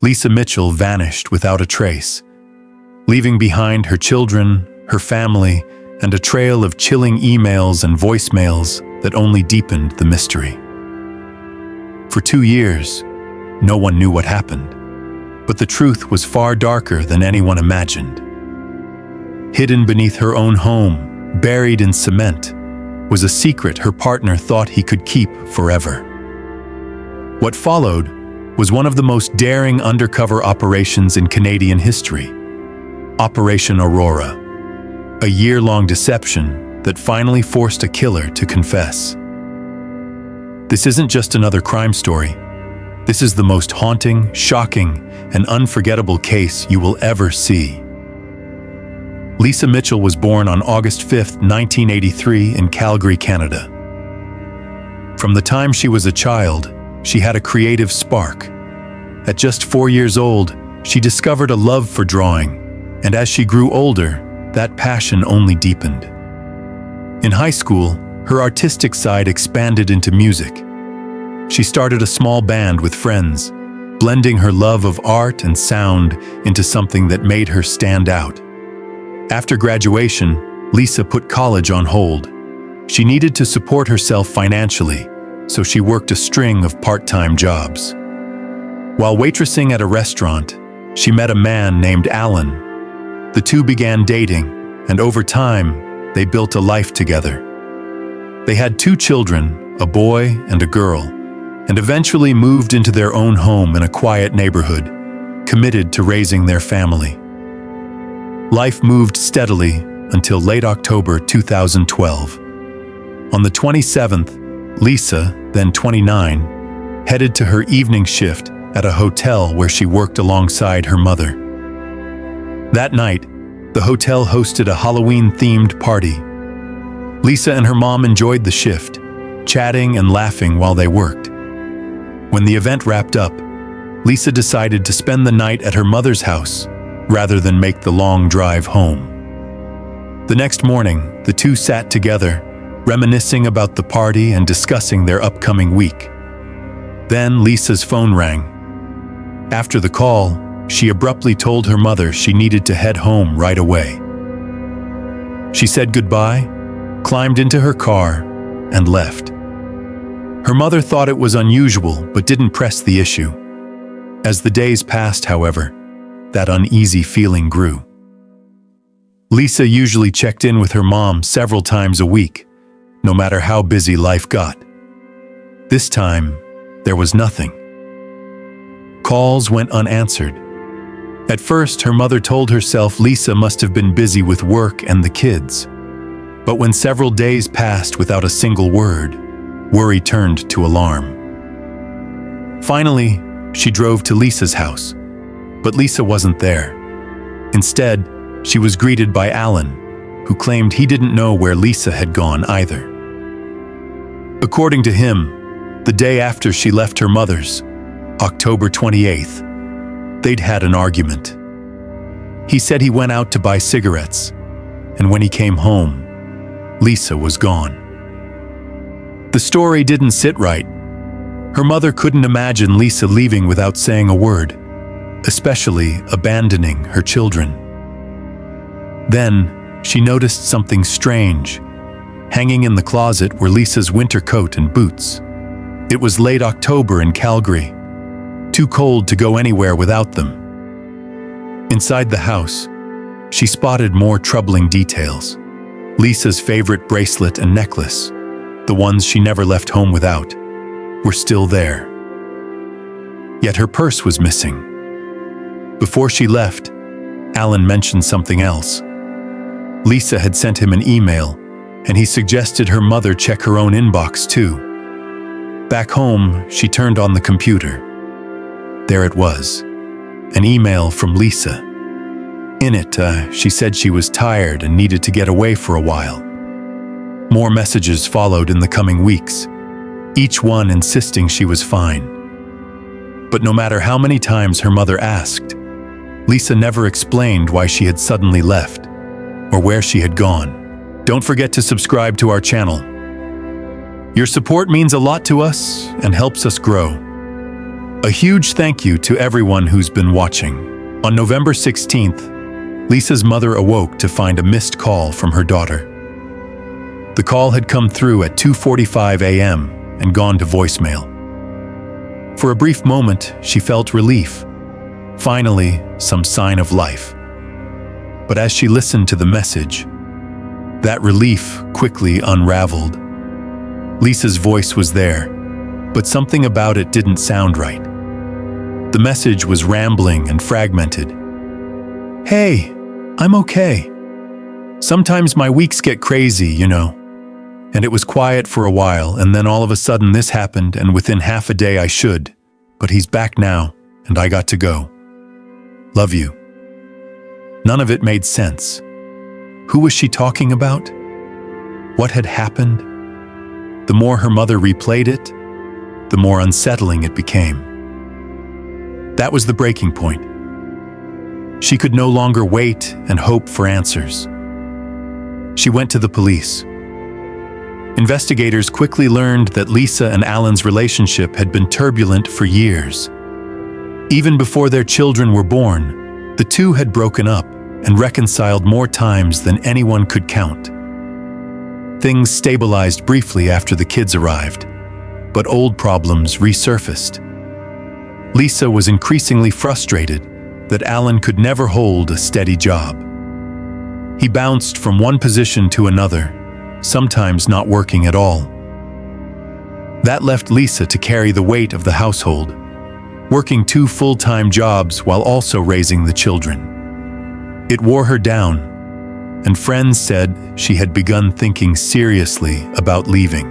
Lisa Mitchell vanished without a trace, leaving behind her children, her family, and a trail of chilling emails and voicemails that only deepened the mystery. For 2 years, no one knew what happened, but the truth was far darker than anyone imagined. Hidden beneath her own home, buried in cement, was a secret her partner thought he could keep forever. What followed was one of the most daring undercover operations in Canadian history, Operation Aurora, a year-long deception that finally forced a killer to confess. This isn't just another crime story. This is the most haunting, shocking, and unforgettable case you will ever see. Lisa Mitchell was born on August 5, 1983 in Calgary, Canada. From the time she was a child, she had a creative spark. At just 4 years old, she discovered a love for drawing, and as she grew older, that passion only deepened. In high school, her artistic side expanded into music. She started a small band with friends, blending her love of art and sound into something that made her stand out. After graduation, Lisa put college on hold. She needed to support herself financially, so she worked a string of part-time jobs. While waitressing at a restaurant, she met a man named Alan. The two began dating, and over time, they built a life together. They had 2 children, a boy and a girl, and eventually moved into their own home in a quiet neighborhood, committed to raising their family. Life moved steadily until late October 2012. On the 27th, Lisa, then 29, headed to her evening shift at a hotel where she worked alongside her mother. That night, the hotel hosted a Halloween-themed party. Lisa and her mom enjoyed the shift, chatting and laughing while they worked. When the event wrapped up, Lisa decided to spend the night at her mother's house rather than make the long drive home. The next morning, the two sat together, reminiscing about the party and discussing their upcoming week. Then Lisa's phone rang. After the call, she abruptly told her mother she needed to head home right away. She said goodbye, climbed into her car, and left. Her mother thought it was unusual but didn't press the issue. As the days passed, however, that uneasy feeling grew. Lisa usually checked in with her mom several times a week, no matter how busy life got. This time, there was nothing. Calls went unanswered. At first, her mother told herself Lisa must have been busy with work and the kids. But when several days passed without a single word, worry turned to alarm. Finally, she drove to Lisa's house, but Lisa wasn't there. Instead, she was greeted by Alan, who claimed he didn't know where Lisa had gone either. According to him, the day after she left her mother's, October 28th, they'd had an argument. He said he went out to buy cigarettes, and when he came home, Lisa was gone. The story didn't sit right. Her mother couldn't imagine Lisa leaving without saying a word, especially abandoning her children. Then, she noticed something strange. Hanging in the closet were Lisa's winter coat and boots. It was late October in Calgary, too cold to go anywhere without them. Inside the house, she spotted more troubling details. Lisa's favorite bracelet and necklace, the ones she never left home without, were still there. Yet her purse was missing. Before she left, Alan mentioned something else. Lisa had sent him an email, and he suggested her mother check her own inbox too. Back home, she turned on the computer. There it was, an email from Lisa. In it, she said she was tired and needed to get away for a while. More messages followed in the coming weeks, each one insisting she was fine. But no matter how many times her mother asked, Lisa never explained why she had suddenly left or where she had gone. Don't forget to subscribe to our channel. Your support means a lot to us and helps us grow. A huge thank you to everyone who's been watching. On November 16th, Lisa's mother awoke to find a missed call from her daughter. The call had come through at 2:45 a.m. and gone to voicemail. For a brief moment, she felt relief. Finally, some sign of life. But as she listened to the message, that relief quickly unraveled. Lisa's voice was there, but something about it didn't sound right. The message was rambling and fragmented. "Hey, I'm okay. Sometimes my weeks get crazy, you know." And it was quiet for a while, and then all of a sudden this happened, and within half a day I should. But he's back now, and I got to go. Love you. None of it made sense. Who was she talking about? What had happened? The more her mother replayed it, the more unsettling it became. That was the breaking point. She could no longer wait and hope for answers. She went to the police. Investigators quickly learned that Lisa and Alan's relationship had been turbulent for years. Even before their children were born, the two had broken up and reconciled more times than anyone could count. Things stabilized briefly after the kids arrived, but old problems resurfaced. Lisa was increasingly frustrated that Alan could never hold a steady job. He bounced from one position to another, sometimes not working at all. That left Lisa to carry the weight of the household, working 2 full-time jobs while also raising the children. It wore her down, and friends said she had begun thinking seriously about leaving.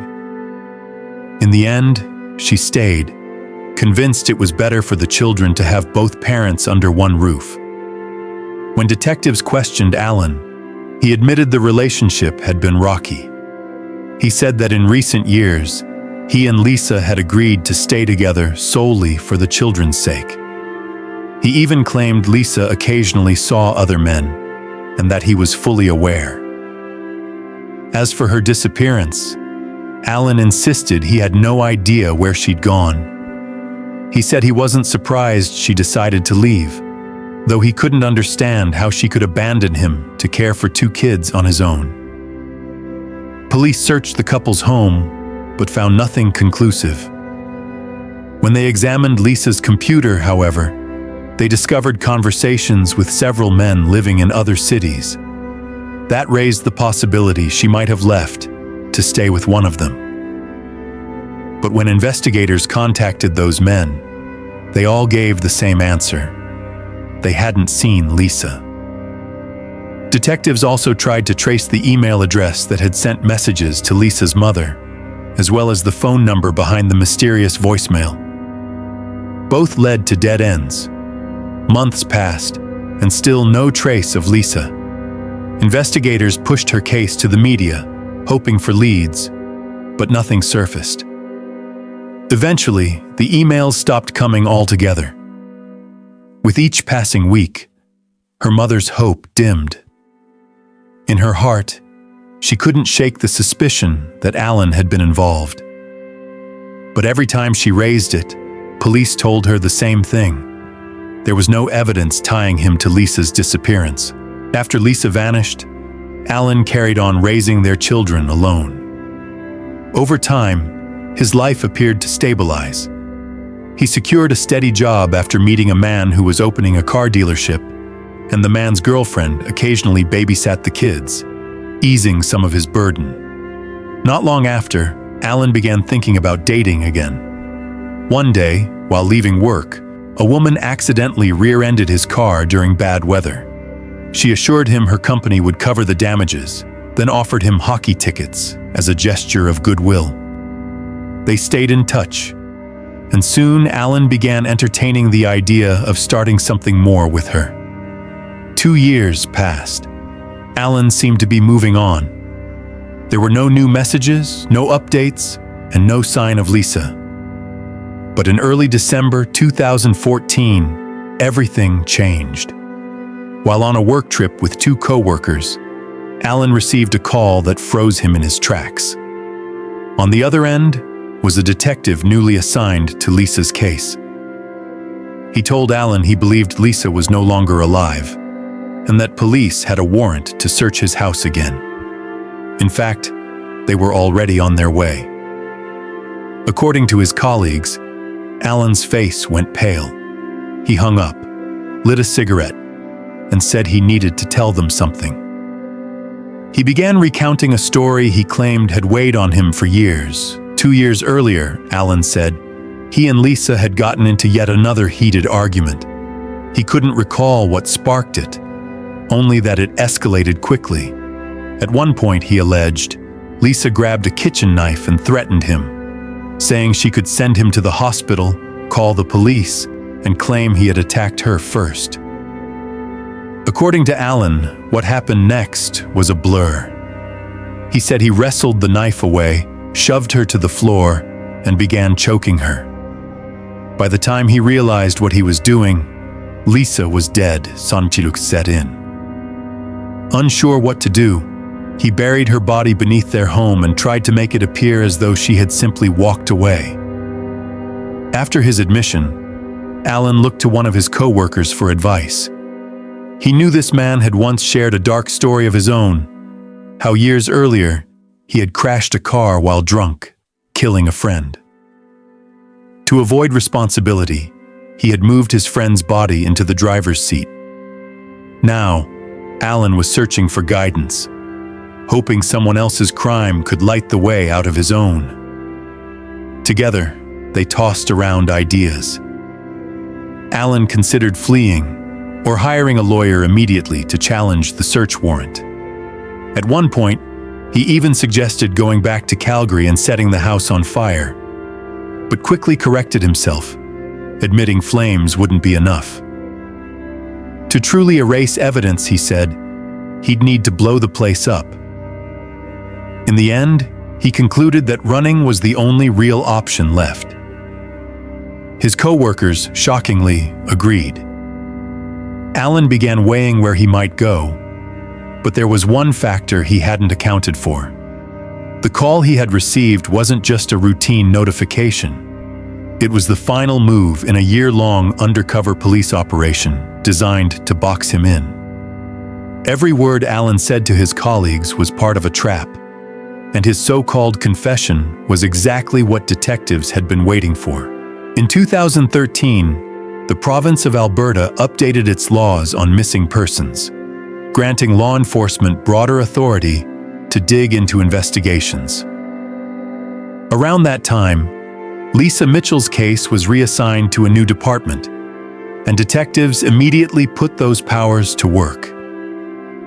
In the end, she stayed, convinced it was better for the children to have both parents under one roof. When detectives questioned Alan, he admitted the relationship had been rocky. He said that in recent years, he and Lisa had agreed to stay together solely for the children's sake. He even claimed Lisa occasionally saw other men, and that he was fully aware. As for her disappearance, Alan insisted he had no idea where she'd gone. He said he wasn't surprised she decided to leave, though he couldn't understand how she could abandon him to care for 2 kids on his own. Police searched the couple's home, but found nothing conclusive. When they examined Lisa's computer, however, they discovered conversations with several men living in other cities. That raised the possibility she might have left to stay with one of them. But when investigators contacted those men, they all gave the same answer. They hadn't seen Lisa. Detectives also tried to trace the email address that had sent messages to Lisa's mother, as well as the phone number behind the mysterious voicemail. Both led to dead ends. Months passed, and still no trace of Lisa. Investigators pushed her case to the media, hoping for leads, but nothing surfaced. Eventually, the emails stopped coming altogether. With each passing week, her mother's hope dimmed. In her heart, she couldn't shake the suspicion that Alan had been involved. But every time she raised it, police told her the same thing. There was no evidence tying him to Lisa's disappearance. After Lisa vanished, Alan carried on raising their children alone. Over time, his life appeared to stabilize. He secured a steady job after meeting a man who was opening a car dealership, and the man's girlfriend occasionally babysat the kids, easing some of his burden. Not long after, Alan began thinking about dating again. One day, while leaving work, a woman accidentally rear-ended his car during bad weather. She assured him her company would cover the damages, then offered him hockey tickets as a gesture of goodwill. They stayed in touch, and soon Alan began entertaining the idea of starting something more with her. 2 years passed. Alan seemed to be moving on. There were no new messages, no updates, and no sign of Lisa. But in early December 2014, everything changed. While on a work trip with 2 co-workers, Alan received a call that froze him in his tracks. On the other end was a detective newly assigned to Lisa's case. He told Alan he believed Lisa was no longer alive, and that police had a warrant to search his house again. In fact, they were already on their way. According to his colleagues, Alan's face went pale. He hung up, lit a cigarette, and said he needed to tell them something. He began recounting a story he claimed had weighed on him for years. 2 years earlier, Alan said, he and Lisa had gotten into yet another heated argument. He couldn't recall what sparked it, only that it escalated quickly. At one point, he alleged, Lisa grabbed a kitchen knife and threatened him, saying she could send him to the hospital, call the police, and claim he had attacked her first. According to Alan, what happened next was a blur. He said he wrestled the knife away, shoved her to the floor, and began choking her. By the time he realized what he was doing, Lisa was dead. Sonchiluk set in. Unsure what to do, he buried her body beneath their home and tried to make it appear as though she had simply walked away. After his admission, Alan looked to one of his co-workers for advice. He knew this man had once shared a dark story of his own, how years earlier he had crashed a car while drunk, killing a friend. To avoid responsibility, he had moved his friend's body into the driver's seat. Now, Alan was searching for guidance, hoping someone else's crime could light the way out of his own. Together, they tossed around ideas. Alan considered fleeing or hiring a lawyer immediately to challenge the search warrant. At one point, he even suggested going back to Calgary and setting the house on fire, but quickly corrected himself, admitting flames wouldn't be enough. To truly erase evidence, he said, he'd need to blow the place up. In the end, he concluded that running was the only real option left. His co-workers, shockingly, agreed. Alan began weighing where he might go, but there was one factor he hadn't accounted for. The call he had received wasn't just a routine notification. It was the final move in a year-long undercover police operation designed to box him in. Every word Alan said to his colleagues was part of a trap, and his so-called confession was exactly what detectives had been waiting for. In 2013, the province of Alberta updated its laws on missing persons, granting law enforcement broader authority to dig into investigations. Around that time, Lisa Mitchell's case was reassigned to a new department, and detectives immediately put those powers to work.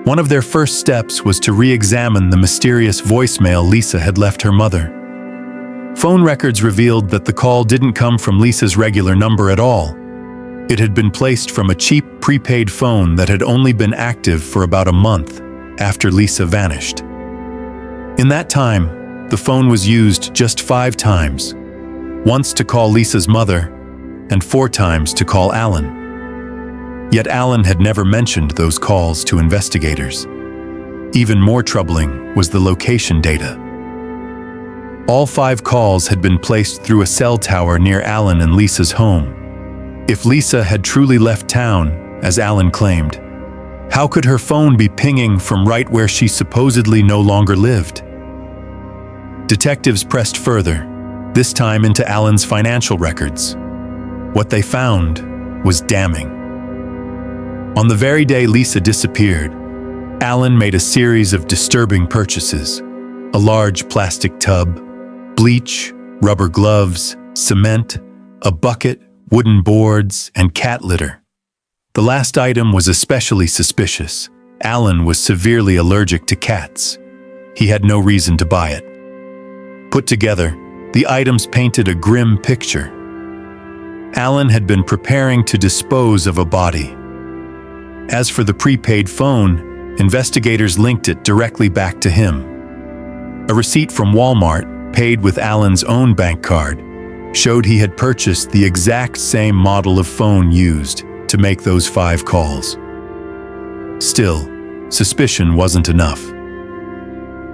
One of their first steps was to re-examine the mysterious voicemail Lisa had left her mother. Phone records revealed that the call didn't come from Lisa's regular number at all. It had been placed from a cheap prepaid phone that had only been active for about a month after Lisa vanished. In that time, the phone was used just 5 times, once to call Lisa's mother and 4 times to call Alan. Yet Alan had never mentioned those calls to investigators. Even more troubling was the location data. All 5 calls had been placed through a cell tower near Alan and Lisa's home. If Lisa had truly left town, as Alan claimed, how could her phone be pinging from right where she supposedly no longer lived? Detectives pressed further, this time into Alan's financial records. What they found was damning. On the very day Lisa disappeared, Alan made a series of disturbing purchases: a large plastic tub, bleach, rubber gloves, cement, a bucket, wooden boards, and cat litter. The last item was especially suspicious. Alan was severely allergic to cats. He had no reason to buy it. Put together, the items painted a grim picture. Alan had been preparing to dispose of a body. As for the prepaid phone, investigators linked it directly back to him. A receipt from Walmart, paid with Alan's own bank card, showed he had purchased the exact same model of phone used to make those 5 calls. Still, suspicion wasn't enough.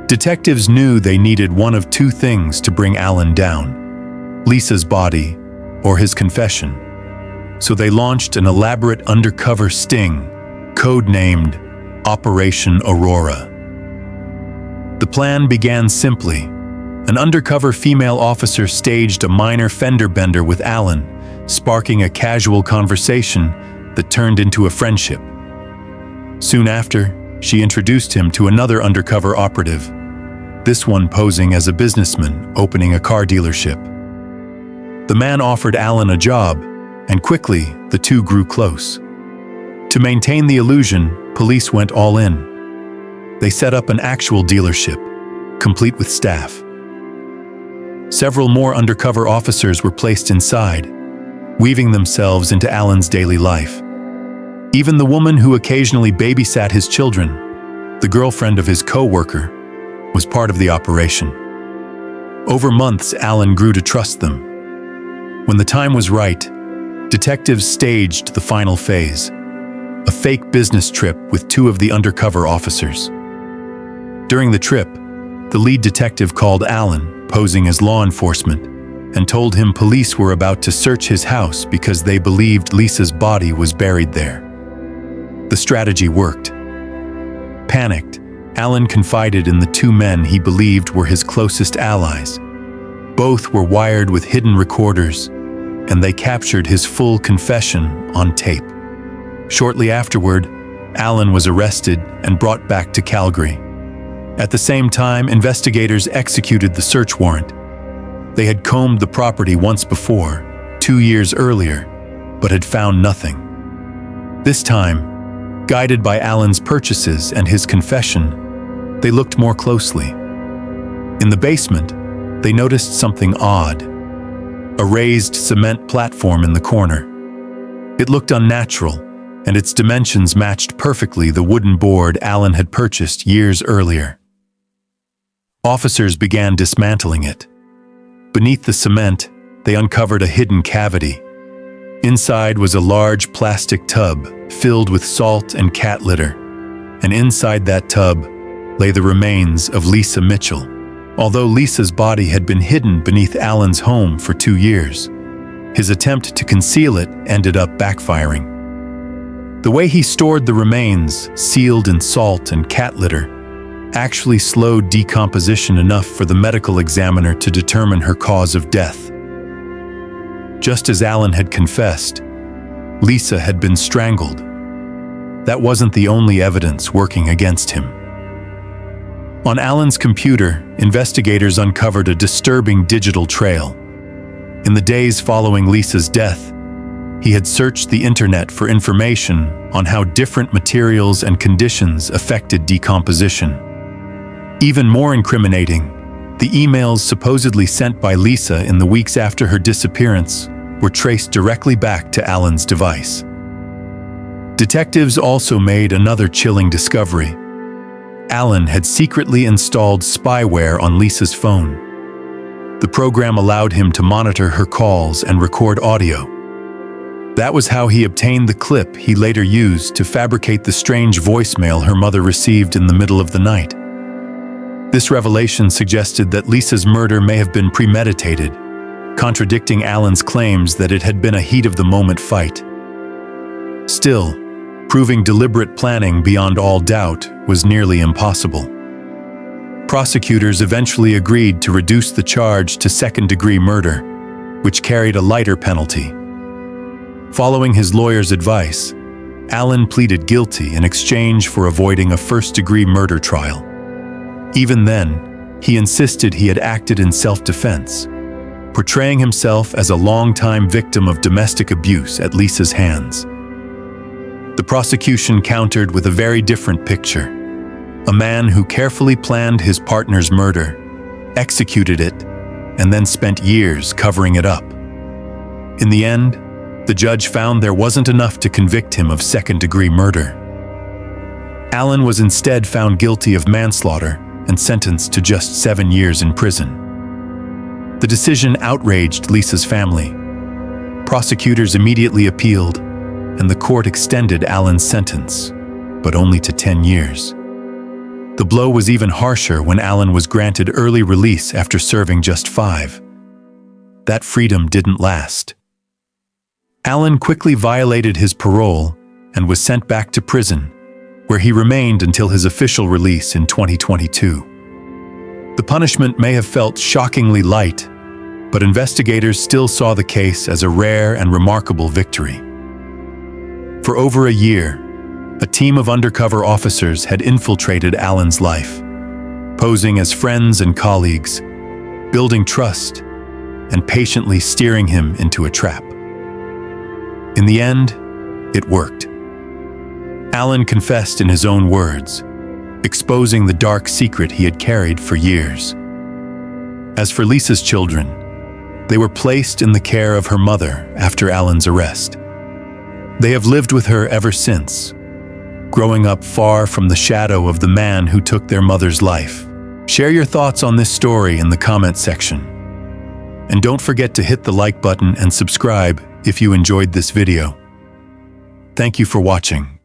Detectives knew they needed one of 2 things to bring Alan down: Lisa's body or his confession. So they launched an elaborate undercover sting, codenamed Operation Aurora. The plan began simply. An undercover female officer staged a minor fender bender with Alan, sparking a casual conversation that turned into a friendship. Soon after, she introduced him to another undercover operative, this one posing as a businessman opening a car dealership. The man offered Alan a job, and quickly the two grew close. To maintain the illusion, police went all in. They set up an actual dealership, complete with staff. Several more undercover officers were placed inside, weaving themselves into Alan's daily life. Even the woman who occasionally babysat his children, the girlfriend of his co-worker, was part of the operation. Over months, Alan grew to trust them. When the time was right, detectives staged the final phase, a fake business trip with two of the undercover officers. During the trip, the lead detective called Alan, posing as law enforcement, and told him police were about to search his house because they believed Lisa's body was buried there. The strategy worked. Panicked, Alan confided in the two men he believed were his closest allies. Both were wired with hidden recorders, and they captured his full confession on tape. Shortly afterward, Alan was arrested and brought back to Calgary. At the same time, investigators executed the search warrant. They had combed the property once before, 2 years earlier, but had found nothing. This time, guided by Alan's purchases and his confession, they looked more closely. In the basement, they noticed something odd: a raised cement platform in the corner. It looked unnatural, and its dimensions matched perfectly the wooden board Alan had purchased years earlier. Officers began dismantling it. Beneath the cement, they uncovered a hidden cavity. Inside was a large plastic tub filled with salt and cat litter, and inside that tub lay the remains of Lisa Mitchell. Although Lisa's body had been hidden beneath Alan's home for 2 years, his attempt to conceal it ended up backfiring. The way he stored the remains, sealed in salt and cat litter, actually slowed decomposition enough for the medical examiner to determine her cause of death. Just as Alan had confessed, Lisa had been strangled. That wasn't the only evidence working against him. On Alan's computer, investigators uncovered a disturbing digital trail. In the days following Lisa's death, he had searched the internet for information on how different materials and conditions affected decomposition. Even more incriminating, the emails supposedly sent by Lisa in the weeks after her disappearance were traced directly back to Alan's device. Detectives also made another chilling discovery. Alan had secretly installed spyware on Lisa's phone. The program allowed him to monitor her calls and record audio. That was how he obtained the clip he later used to fabricate the strange voicemail her mother received in the middle of the night. This revelation suggested that Lisa's murder may have been premeditated, contradicting Alan's claims that it had been a heat-of-the-moment fight. Still, proving deliberate planning beyond all doubt was nearly impossible. Prosecutors eventually agreed to reduce the charge to second-degree murder, which carried a lighter penalty. Following his lawyer's advice, Alan pleaded guilty in exchange for avoiding a first-degree murder trial. Even then, he insisted he had acted in self-defense, portraying himself as a long-time victim of domestic abuse at Lisa's hands. The prosecution countered with a very different picture: a man who carefully planned his partner's murder, executed it, and then spent years covering it up. In the end, the judge found there wasn't enough to convict him of second-degree murder. Alan was instead found guilty of manslaughter and sentenced to just 7 years in prison. The decision outraged Lisa's family. Prosecutors immediately appealed, and the court extended Alan's sentence, but only to 10 years. The blow was even harsher when Alan was granted early release after serving just 5. That freedom didn't last. Alan quickly violated his parole and was sent back to prison, where he remained until his official release in 2022. The punishment may have felt shockingly light, but investigators still saw the case as a rare and remarkable victory. For over a year, a team of undercover officers had infiltrated Alan's life, posing as friends and colleagues, building trust, and patiently steering him into a trap. In the end, it worked. Alan confessed in his own words, exposing the dark secret he had carried for years. As for Lisa's children, they were placed in the care of her mother after Alan's arrest. They have lived with her ever since, growing up far from the shadow of the man who took their mother's life. Share your thoughts on this story in the comment section. And don't forget to hit the like button and subscribe if you enjoyed this video. Thank you for watching.